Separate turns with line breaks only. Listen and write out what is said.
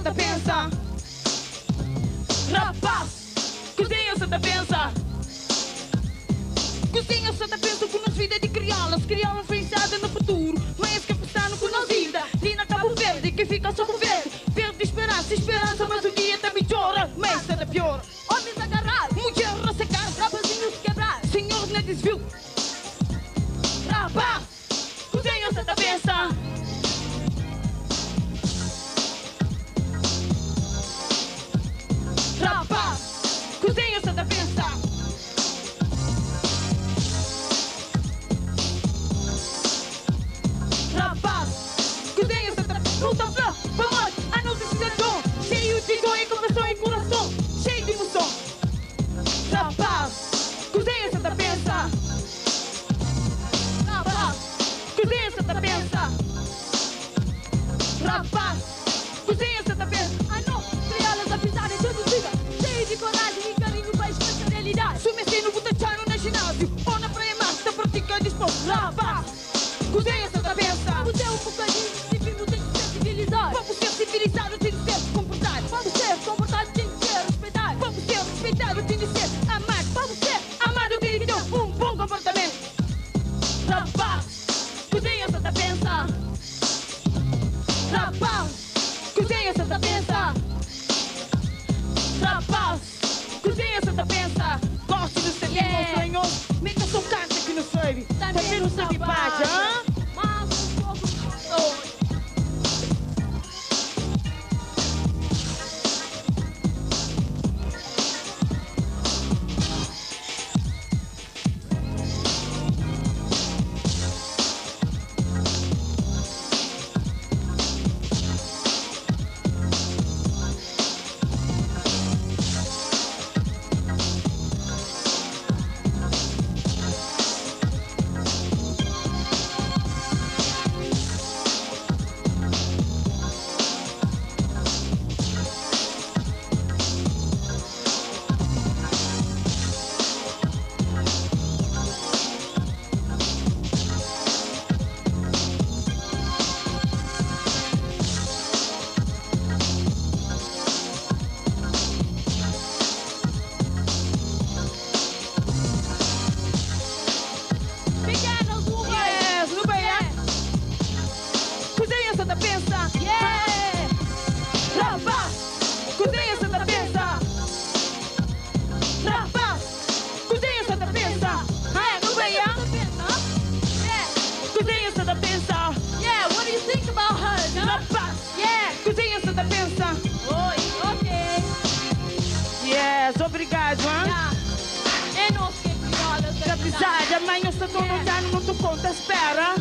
Santa pensa. Rapaz, cozinha Santa pensa. Cozinha Santa pensa que nos vida de criá-las influenciada no futuro. Mães que pensaram que nos vida Lina Cabo Verde, que fica só com verde. Verde esperança, mas o dia também chora. Mas Santa piora.
Homens agarrar,
mulher ressecar,
rapazinhos quebrar,
senhor não desviou. Rapaz, cozinha Santa pensa. Rapaz, cozinha Santa pensa. Rapaz, cozinha Santa pensa. Luta pra vamos, a nossa cidadão. Cheio de dor e coração e coração, cheio de emoção. Rapaz, cozinha Santa pensa. Rapaz, cozinha Santa pensa. Rapaz, cozinha Santa pensa.
ah não, criá-las a pisar em todo vida, cheio de coragem e carinho para expressar a realidade.
Se o Messino botar no ginásio ou na praia massa, pratica desporto. Rapaz, cozinha Santa pensa.
Vamos ter um bocadinho de civismo, tem que ser civilizado.
Vamos ser civilizados, tem de ser comportado.
Vamos ser comportados, tem que ser respeitado.
Vamos ser respeitados, tem de ser amado. Vamos ser amado, tem de ter um bom comportamento. Rapaz, cozinha Santa pensa. Rapaz, cozinha Santa pensa. Rapaz, cozinha Santa pensa. Gosto de ser bom, Senhor. Meta só canta aqui no save. Também não sabe paz, hã?
Mas um pouco de
Santa pensa. Yeah! Rapaz, cozinha Santa pensa. Rapaz, cozinha Santa pensa. No way, yeah? Cozinha Santa pensa.
Yeah, what do you think about her? Huh?
Rapaz,
Yeah.
cozinha Santa pensa.
Oi, ok.
Yes, obrigado, hein?
Yeah. É nosso que crioulas.
Apesar de amanhã eu estou no não te conta, espera.